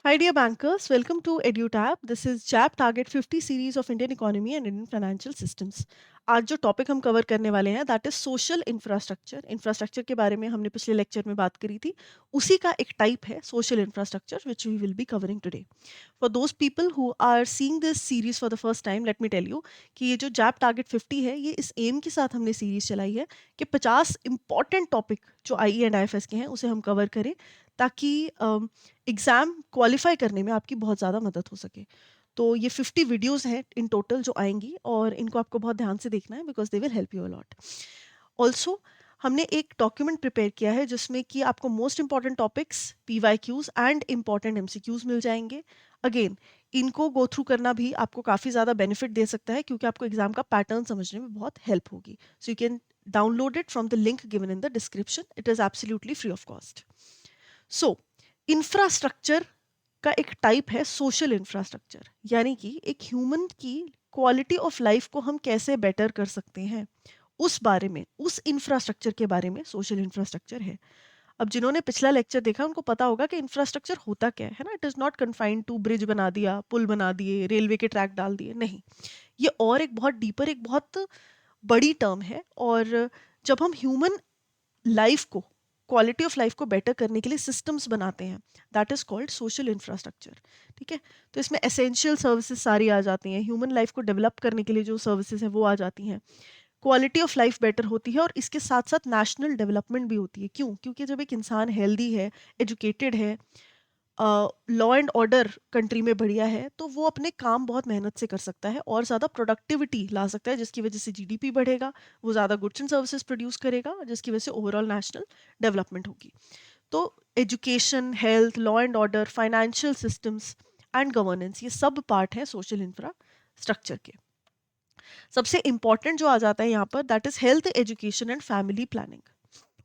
Hi dear bankers, welcome to EduTab. This is JAP Target 50 series of Indian economy and Indian financial systems. आज जो topic हम cover करने वाले हैं that is social infrastructure. Infrastructure के बारे में हमने पिछले लेक्चर में बात करी थी. उसी का एक टाइप है social infrastructure which we will be covering today. For those people who are seeing this series for the first time, let me tell you कि ये जो जैप टारगेट 50 है ये इस एम के साथ हमने सीरीज चलाई है कि 50 इंपॉर्टेंट टॉपिक जो आई एंड IFS के हैं उसे हम कवर करें ताकि एग्ज़ाम क्वालिफाई करने में आपकी बहुत ज़्यादा मदद हो सके. तो ये 50 वीडियोस हैं इन टोटल जो आएंगी और इनको आपको बहुत ध्यान से देखना है because they will help you a lot. Also हमने एक डॉक्यूमेंट प्रिपेयर किया है जिसमें कि आपको most important topics, PYQs and important MCQs मिल जाएंगे. अगेन इनको गो थ्रू करना भी आपको काफ़ी ज़्यादा बेनिफिट दे सकता है क्योंकि आपको एग्जाम का पैटर्न समझने में बहुत हेल्प होगी. So you can download it from the link given in the description. It is absolutely free of cost. So infrastructure का एक टाइप है सोशल इंफ्रास्ट्रक्चर, यानी कि एक ह्यूमन की क्वालिटी ऑफ लाइफ को हम कैसे बेटर कर सकते हैं उस बारे में, उस इंफ्रास्ट्रक्चर के बारे में सोशल इंफ्रास्ट्रक्चर है. अब जिन्होंने पिछला लेक्चर देखा उनको पता होगा कि इंफ्रास्ट्रक्चर होता क्या है ना. It is not confined to bridge बना दिया, पुल बना दिए, रेलवे के ट्रैक डाल दिए, नहीं. ये और एक बहुत डीपर, एक बहुत बड़ी टर्म है. और जब हम ह्यूमन लाइफ को, क्वालिटी ऑफ लाइफ को बेटर करने के लिए सिस्टम्स बनाते हैं, that is called social infrastructure. ठीक है. तो इसमें एसेंशियल सर्विसेज सारी आ जाती हैं. ह्यूमन लाइफ को डेवलप करने के लिए जो सर्विसेज हैं वो आ जाती हैं. क्वालिटी ऑफ लाइफ बेटर होती है और इसके साथ साथ नेशनल डेवलपमेंट भी होती है. क्यों? क्योंकि जब एक इंसान हेल्दी है, एजुकेटेड है, लॉ एंड ऑर्डर कंट्री में बढ़िया है, तो वो अपने काम बहुत मेहनत से कर सकता है और ज़्यादा प्रोडक्टिविटी ला सकता है जिसकी वजह से GDP बढ़ेगा, वो ज़्यादा गुड्स एंड सर्विसेज प्रोड्यूस करेगा जिसकी वजह से ओवरऑल नेशनल डेवलपमेंट होगी. तो education, health, law and order, financial systems and governance, ये सब पार्ट है सोशल इंफ्रास्ट्रक्चर के. सबसे इंपॉर्टेंट जो आ जाता है यहाँ पर that is health, education and family planning.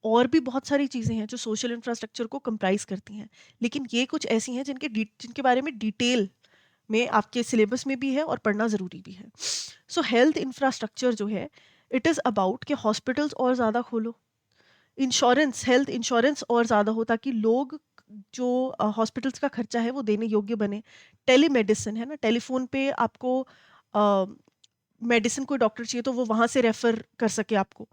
और भी बहुत सारी चीज़ें हैं जो सोशल इंफ्रास्ट्रक्चर को कंप्राइज करती हैं, लेकिन ये कुछ ऐसी हैं जिनके बारे में डिटेल में आपके सिलेबस में भी है और पढ़ना ज़रूरी भी है. सो हेल्थ इंफ्रास्ट्रक्चर जो है, इट इज़ अबाउट कि हॉस्पिटल्स और ज़्यादा खोलो, इंश्योरेंस, हेल्थ इंश्योरेंस और ज़्यादा हो ताकि लोग जो हॉस्पिटल्स का खर्चा है वो देने योग्य बने. टेलीमेडिसिन है ना, टेलीफोन पे आपको मेडिसिन, कोई डॉक्टर चाहिए तो वो वहाँ से रेफर कर सके आपको.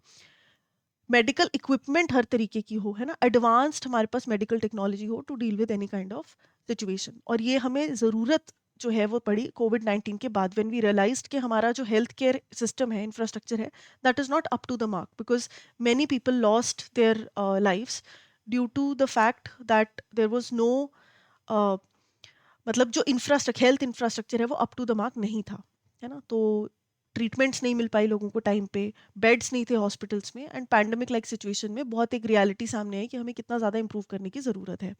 मेडिकल इक्विपमेंट हर तरीके की हो, है ना, एडवांस्ड हमारे पास मेडिकल टेक्नोलॉजी हो to deal with any kind of situation. और ये हमें ज़रूरत जो है वो पड़ी कोविड-19 के बाद, व्हेन वी रियलाइज्ड कि हमारा जो हेल्थ केयर सिस्टम है, इंफ्रास्ट्रक्चर है, that is not up to the mark because many people lost their lives due to the fact that there was no, मतलब जो इंफ्रास्ट्रक्चर, हेल्थ इंफ्रास्ट्रक्चर है वो up to the mark नहीं था, है ना. तो ट्रीटमेंट्स नहीं मिल पाई लोगों को टाइम पे, बेड्स नहीं थे हॉस्पिटल्स में, एंड पैंडमिक लाइक सिचुएशन में बहुत एक रियलिटी सामने आई कि हमें कितना ज़्यादा इंप्रूव करने की ज़रूरत है.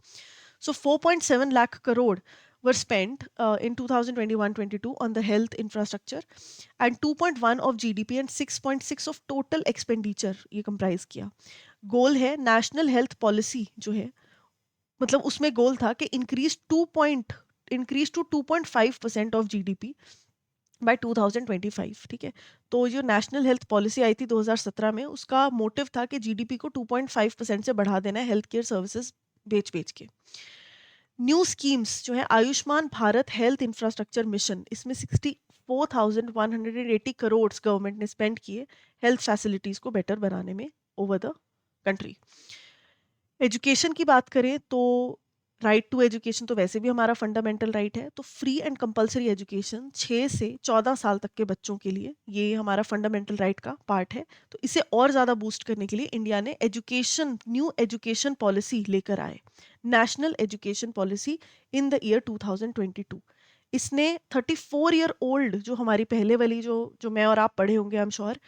सो 4.7 lakh crore were spent in 2021-22 on the health infrastructure and 2.1 of GDP and 6.6 of total expenditure ये comprise किया. गोल है नेशनल हेल्थ पॉलिसी जो है, मतलब उसमें गोल था कि increase to 2.5% of GDP by 2025. ठीक है. तो जो नेशनल हेल्थ पॉलिसी आई थी 2017 में, उसका मोटिव था कि GDP को 2.5% से बढ़ा देना है हेल्थ केयर सर्विसेज बेच बेच के. न्यू स्कीम्स जो है, Ayushman Bharat health infrastructure mission, इसमें 64,180 करोड़ गवर्नमेंट ने स्पेंड किए हेल्थ फैसिलिटीज को बेटर बनाने में ओवर द कंट्री. एजुकेशन की बात करें तो राइट टू एजुकेशन तो वैसे भी हमारा फंडामेंटल राइट है, तो फ्री एंड कंपलसरी एजुकेशन 6 से 14 साल तक के बच्चों के लिए ये हमारा फंडामेंटल राइट का पार्ट है. तो इसे और ज़्यादा बूस्ट करने के लिए इंडिया ने न्यू एजुकेशन पॉलिसी लेकर आए, national education policy in the year 2022. इसने 34 ईयर ओल्ड जो हमारी पहले वाली जो मैं और आप पढ़े होंगे, आई एम श्योर,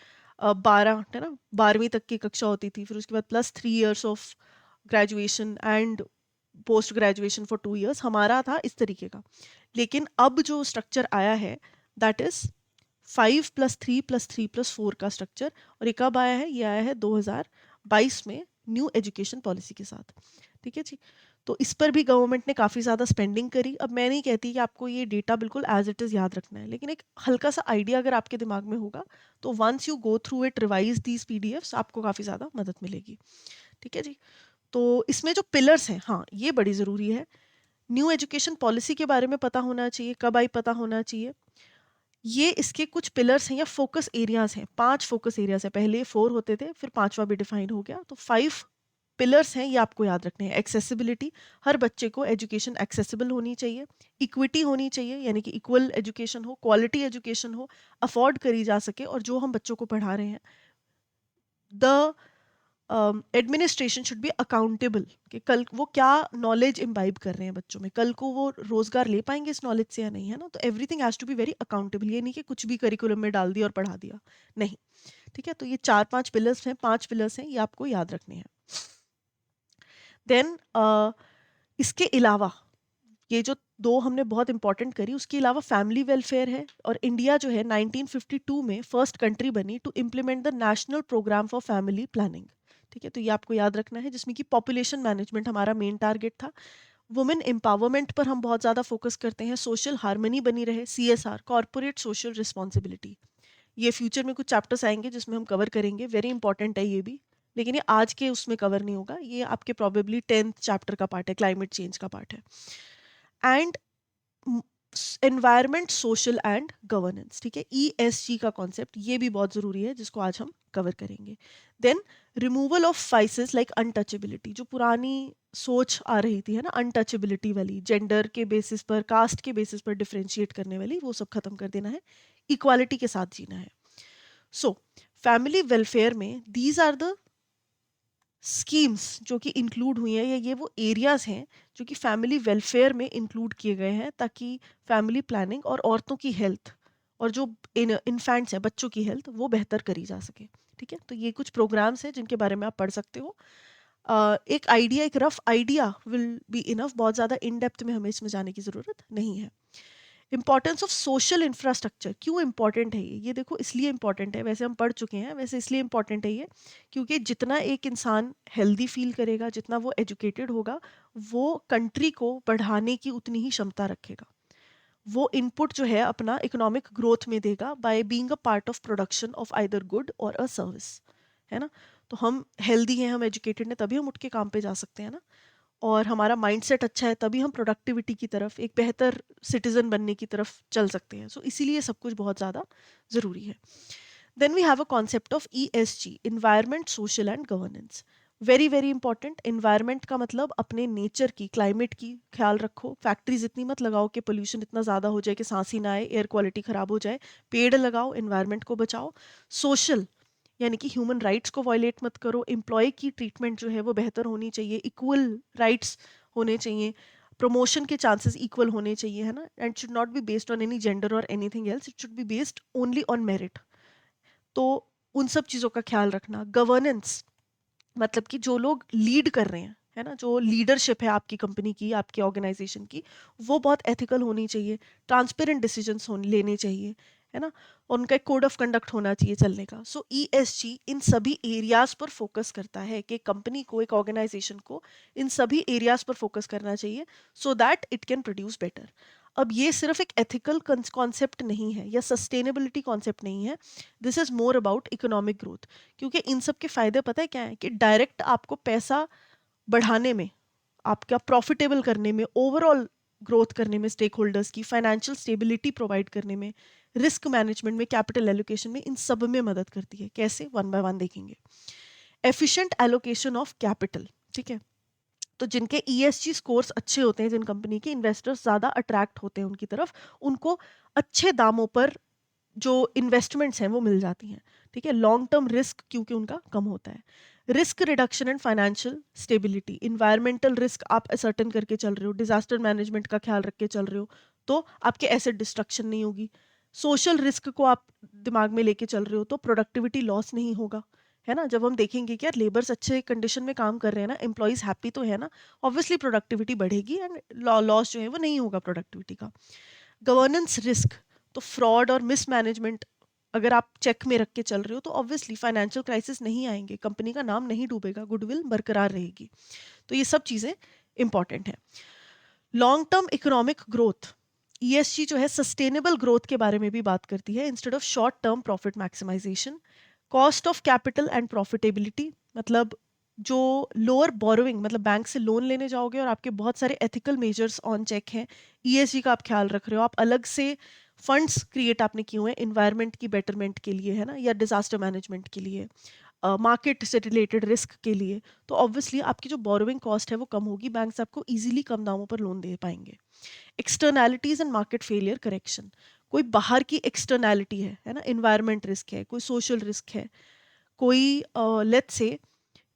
12 है ना, 12वीं तक की कक्षा होती थी, फिर उसके बाद plus 3 years of graduation and post graduation for 2 years, हमारा था इस तरीके का. लेकिन अब जो स्ट्रक्चर आया है दैट इज 5+3+3+4 का स्ट्रक्चर. और ये कब आया है? ये आया है 2022 में न्यू एजुकेशन पॉलिसी के साथ. ठीक है जी. तो इस पर भी गवर्नमेंट ने काफ़ी ज़्यादा स्पेंडिंग करी. अब मैं नहीं कहती कि आपको ये डेटा बिल्कुल एज इट इज़ याद रखना है, लेकिन एक हल्का सा आइडिया अगर आपके दिमाग में होगा तो once you go through it, revise these PDFs, आपको काफ़ी ज़्यादा मदद मिलेगी. ठीक है जी. तो इसमें जो पिलर्स हैं, हाँ ये बड़ी ज़रूरी है. न्यू एजुकेशन पॉलिसी के बारे में पता होना चाहिए, कब आई पता होना चाहिए। ये इसके कुछ पिलर्स हैं या फोकस एरियाज हैं, 5 फोकस एरियाज हैं, पहले 4 होते थे, फिर 5वां भी डिफाइन हो गया, तो 5 पिलर्स हैं, ये आपको याद रखने हैं। एक्सेसिबिलिटी, हर बच्चे को एजुकेशन एक्सेसिबल होनी चाहिए। इक्विटी होनी चाहिए, यानी कि इक्वल एजुकेशन हो, क्वालिटी एजुकेशन हो, अफोर्ड करी जा सके, और जो हम बच्चों को पढ़ा रहे हैं, the administration should be accountable, कि कल वो क्या नॉलेज इम्बाइब कर रहे हैं बच्चों में, कल को वो रोजगार ले पाएंगे इस नॉलेज से या नहीं, है ना। तो everything has to be very accountable, ये नहीं कि कुछ भी करिकुलम में डाल दिया और पढ़ा दिया, नहीं। ठीक है, तो ये 4-5 पिलर्स हैं, 5 पिलर्स हैं, ये आपको याद रखने हैं। देन इसके अलावा ये जो 2 हमने बहुत इंपॉर्टेंट करी, उसके अलावा फैमिली वेलफेयर है, और इंडिया जो है 1952 में फर्स्ट कंट्री बनी to implement the national programme for family planning. ठीक है, तो ये आपको याद रखना है, जिसमें कि पॉपुलेशन मैनेजमेंट हमारा मेन टारगेट था। वुमेन एम्पावरमेंट पर हम बहुत ज़्यादा फोकस करते हैं, सोशल हार्मनी बनी रहे, CSR, कॉर्पोरेट सोशल रिस्पॉन्सिबिलिटी। ये फ्यूचर में कुछ चैप्टर्स आएंगे जिसमें हम कवर करेंगे, वेरी इंपॉर्टेंट है ये भी, लेकिन ये आज के उसमें कवर नहीं होगा, ये आपके प्रोबेबली 10th चैप्टर का पार्ट है, क्लाइमेट चेंज का पार्ट है। And environment, social and governance. ठीक है, ESG का कॉन्सेप्ट ये भी बहुत जरूरी है, जिसको आज हम कवर करेंगे। Then removal of vices like untouchability, जो पुरानी सोच आ रही थी, है ना, अनटचेबिलिटी वाली, जेंडर के बेसिस पर, कास्ट के बेसिस पर डिफरेंशिएट करने वाली, वो सब खत्म कर देना है, इक्वालिटी के साथ जीना है। सो फैमिली वेलफेयर में दीज आर द स्कीम्स जो कि इंक्लूड हुई हैं, या ये वो एरियाज हैं जो कि फैमिली वेलफेयर में इंक्लूड किए गए हैं, ताकि फैमिली प्लानिंग और औरतों की हेल्थ, और जो इन्फेंट्स हैं, बच्चों की हेल्थ, वो बेहतर करी जा सके। ठीक है, तो ये कुछ प्रोग्राम्स हैं जिनके बारे में आप पढ़ सकते हो। एक आइडिया, एक rough idea will be enough, बहुत ज़्यादा इन डेप्थ में हमें इसमें जाने की ज़रूरत नहीं है। इंपॉर्टेंस ऑफ सोशल इंफ्रास्ट्रक्चर, क्यों इंपॉर्टेंट है ये देखो, इसलिए इंपॉर्टेंट है, वैसे हम पढ़ चुके हैं, वैसे इसलिए इंपॉर्टेंट है ये, क्योंकि जितना एक इंसान हेल्दी फील करेगा, जितना वो एजुकेटेड होगा, वो कंट्री को बढ़ाने की उतनी ही क्षमता रखेगा। वो इनपुट जो है अपना इकोनॉमिक ग्रोथ में देगा, by being a part of production of either good और अ सर्विस, है ना। तो हम हेल्दी हैं, हम एजुकेटेड हैं, तभी हम उठ के काम पे जा सकते हैं ना, और हमारा माइंडसेट अच्छा है, तभी हम प्रोडक्टिविटी की तरफ, एक बेहतर सिटीजन बनने की तरफ चल सकते हैं। सो इसीलिए सब कुछ बहुत ज़्यादा ज़रूरी है। Then we have a concept of ESG, environment, social and governance. Very very important. Environment का मतलब अपने नेचर की, क्लाइमेट की ख्याल रखो, फैक्ट्रीज इतनी मत लगाओ कि पोल्यूशन इतना ज़्यादा हो जाए कि सांस ही ना आए, एयर क्वालिटी ख़राब हो जाए, पेड़ लगाओ, इन्वायरमेंट को बचाओ। सोशल, यानी कि ह्यूमन राइट्स को वायलेट मत करो, एम्प्लॉय की ट्रीटमेंट जो है वो बेहतर होनी चाहिए, इक्वल राइट्स होने चाहिए, प्रमोशन के चांसेस इक्वल होने चाहिए, है ना, and should not be based on any gender और anything else, it should be based only on merit. तो उन सब चीज़ों का ख्याल रखना। गवर्नेंस मतलब कि जो लोग लीड कर रहे हैं, है ना, जो लीडरशिप है आपकी कंपनी की, आपकी ऑर्गेनाइजेशन की, वो बहुत एथिकल होनी चाहिए, ट्रांसपेरेंट डिसीजंस लेने चाहिए, है ना, और उनका एक कोड ऑफ कंडक्ट होना चाहिए चलने का। सो ESG इन सभी एरियाज पर फोकस करता है, कि कंपनी को, एक ऑर्गेनाइजेशन को इन सभी एरियाज पर फोकस करना चाहिए, so that it can produce better. अब ये सिर्फ एक एथिकल कॉन्सेप्ट नहीं है, या सस्टेनेबिलिटी कॉन्सेप्ट नहीं है, this is more about economic growth. क्योंकि इन सब के फायदे पता है क्या है, कि डायरेक्ट आपको पैसा बढ़ाने में, आपका प्रॉफिटेबल करने में, ओवरऑल ग्रोथ करने में, स्टेक होल्डर्स की फाइनेंशियल स्टेबिलिटी प्रोवाइड करने में, रिस्क मैनेजमेंट में, कैपिटल एलोकेशन में, इन सब में मदद करती है। कैसे, वन बाय वन देखेंगे। Efficient allocation of capital. ठीक है, तो जिनके ESG स्कोर्स अच्छे होते हैं, जिन कंपनी के, इन्वेस्टर्स ज़्यादा अट्रैक्ट होते हैं उनकी तरफ, उनको अच्छे दामों पर जो इन्वेस्टमेंट्स हैं वो मिल जाती हैं। ठीक है, लॉन्ग टर्म रिस्क क्योंकि उनका कम होता है। Risk reduction and financial stability, environmental risk आप असर्टन करके चल रहे हो, डिजास्टर मैनेजमेंट का ख्याल रख के चल रहे हो, तो आपके एसेट डिस्ट्रक्शन नहीं होगी। सोशल रिस्क को आप दिमाग में लेके चल रहे हो, तो प्रोडक्टिविटी लॉस नहीं होगा, है ना। जब हम देखेंगे कि यार लेबर्स अच्छे कंडीशन में काम कर रहे हैं ना, एम्प्लॉयज हैप्पी तो है ना, ऑब्वियसली प्रोडक्टिविटी बढ़ेगी, एंड लॉस जो है वो नहीं होगा प्रोडक्टिविटी का। गवर्नेंस रिस्क, तो फ्रॉड और मिसमैनेजमेंट अगर आप चेक में रख के चल रहे हो, तो ऑब्वियसली फाइनेंशियल क्राइसिस नहीं आएंगे, कंपनी का नाम नहीं डूबेगा, गुडविल बरकरार रहेगी। तो ये सब चीज़ें इंपॉर्टेंट है। Long term economic growth, ESG जो है सस्टेनेबल ग्रोथ के बारे में भी बात करती है, instead of short term profit maximisation. Cost of capital and profitability, मतलब जो लोअर बोरोइंग मतलब बैंक से लोन लेने जाओगे और आपके बहुत सारे एथिकल मेजर्स ऑन चेक हैं, ईएसजी का आप ख्याल रख रहे हो, आप अलग से फंड्स क्रिएट आपने किए हुए हैं इन्वायरमेंट की बेटरमेंट के लिए, है ना, या डिजास्टर मैनेजमेंट के लिए, मार्केट से रिलेटेड रिस्क के लिए, तो ऑब्वियसली आपकी जो बोरोइंग कॉस्ट है वो कम होगी, बैंक्स आपको इजीली कम दामों पर लोन दे पाएंगे। Externalities and market failure correction, कोई बाहर की एक्सटर्नैलिटी है ना, इन्वायरमेंट रिस्क है, कोई सोशल रिस्क है, कोई लेट्स से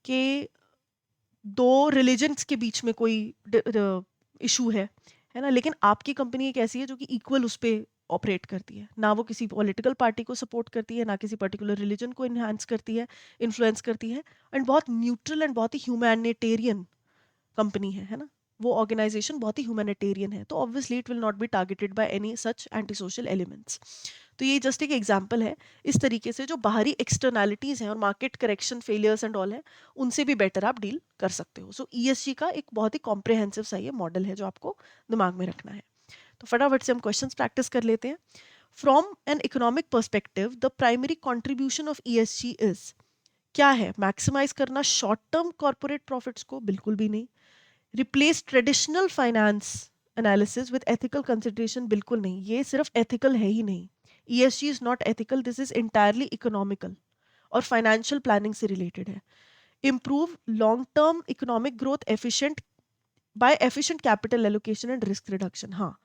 कि दो रिलीजन्स के बीच में कोई इशू है ना, लेकिन आपकी कंपनी एक ऐसी है जो कि इक्वल उस पर ऑपरेट करती है, ना वो किसी पॉलिटिकल पार्टी को सपोर्ट करती है, ना किसी पर्टिकुलर रिलीजन को इन्हांस करती है, इन्फ्लुएंस करती है, एंड बहुत न्यूट्रल एंड बहुत ही ह्यूमैनिटेरियन कंपनी है ना, वो ऑर्गेनाइजेशन बहुत ही ह्यूमैनिटेरियन है, तो obviously it will not be targeted by any such anti social elements. तो ये जस्ट एक एग्जांपल है, इस तरीके से जो बाहरी एक्सटर्नैलिटीज हैं और market correction failures and all हैं, उनसे भी बेटर आप डील कर सकते हो। सो ईएसजी का एक बहुत ही कॉम्प्रिहेंसिव सा ये मॉडल है जो आपको दिमाग में रखना है। तो फटाफट से हम क्वेश्चंस प्रैक्टिस कर लेते हैं। From an economic perspective the primary contribution of ESG is, क्या है, मैक्सिमाइज करना शॉर्ट टर्म कॉर्पोरेट प्रॉफिट्स को, बिल्कुल भी नहीं। Replace traditional finance analysis with ethical consideration, बिल्कुल नहीं, ये सिर्फ एथिकल है ही नहीं। ESG is not ethical, this is entirely economical और फाइनेंशियल प्लानिंग से रिलेटेड है। Improve long term economic growth efficient by efficient capital allocation and risk reduction, हाँ,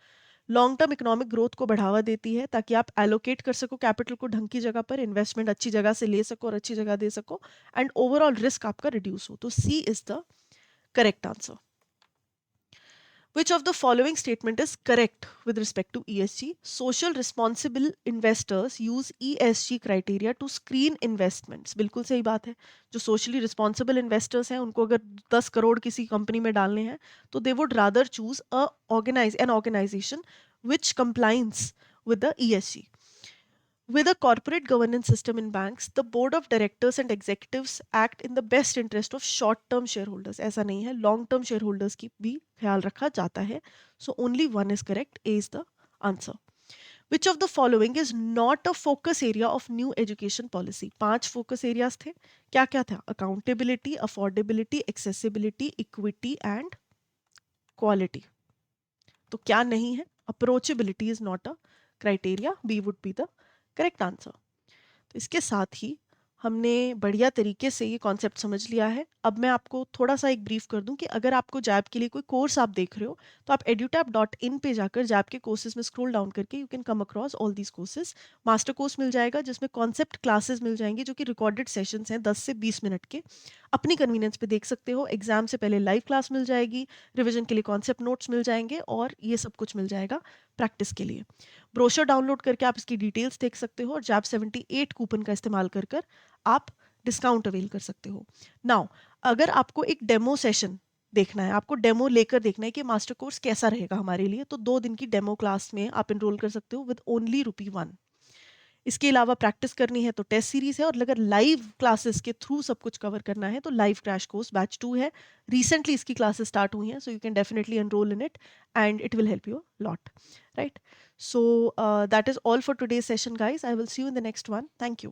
लॉन्ग टर्म इकोनॉमिक ग्रोथ को बढ़ावा देती है ताकि आप एलोकेट कर सको कैपिटल को ढंग की जगह पर, इन्वेस्टमेंट अच्छी जगह से ले सको और अच्छी जगह दे सको, एंड ओवरऑल रिस्क आपका रिड्यूस हो। तो C is the correct answer. Which of the following statement is correct with respect to ESG? Social responsible investors use ESG criteria to screen investments. बिल्कुल सही बात है। जो socially responsible investors हैं उनको अगर 10 करोड़ किसी कंपनी में डालने हैं तो they would rather choose an organization which complies with the ESG. With a corporate governance system in banks, the board of directors and executives act in the best interest of short-term shareholders. ऐसा नहीं है, long-term shareholders की भी ख्याल रखा जाता है. So only one is correct. A is the answer. Which of the following is not a focus area of new education policy? 5 focus areas थे. क्या क्या था? Accountability, affordability, accessibility, equity and quality. तो क्या नहीं है? Approachability is not a criteria. B would be the correct answer. तो इसके साथ ही हमने बढ़िया तरीके से ये कॉन्सेप्ट समझ लिया है। अब मैं आपको थोड़ा सा एक ब्रीफ कर दूं कि अगर आपको जैब के लिए कोई कोर्स आप देख रहे हो तो आप edutap.in पे जाकर जैब के कोर्सेज में स्क्रॉल डाउन करके you can come across all these courses. Master course मिल जाएगा जिसमें कॉन्सेप्ट क्लासेस मिल जाएंगी जो कि रिकॉर्डेड सेशंस हैं 10 से 20 मिनट के, अपनी कन्वीनियंस पे देख सकते हो। एग्जाम से पहले लाइव क्लास मिल जाएगी, रिविजन के लिए कॉन्सेप्ट नोट्स मिल जाएंगे और ये सब कुछ मिल जाएगा प्रैक्टिस के लिए। ब्रोशर डाउनलोड करके आप इसकी डिटेल्स देख सकते हो और जैब 78 कूपन का इस्तेमाल कर कर आप डिस्काउंट अवेल कर सकते हो। नाउ अगर आपको एक डेमो सेशन देखना है, आपको डेमो लेकर देखना है कि मास्टर कोर्स कैसा रहेगा हमारे लिए, तो 2 दिन की डेमो क्लास में आप एनरोल कर सकते हो विद ओनली ₹1। इसके अलावा प्रैक्टिस करनी है तो टेस्ट सीरीज है, और अगर लाइव क्लासेस के थ्रू सब कुछ कवर करना है तो लाइव क्रैश कोर्स बैच 2 है। रिसेंटली इसकी क्लासेस स्टार्ट हुई हैं, so you can definitely enrol in it and it will help you lot, right? So that is all for today's session, guys. I will see you in the next one. Thank you.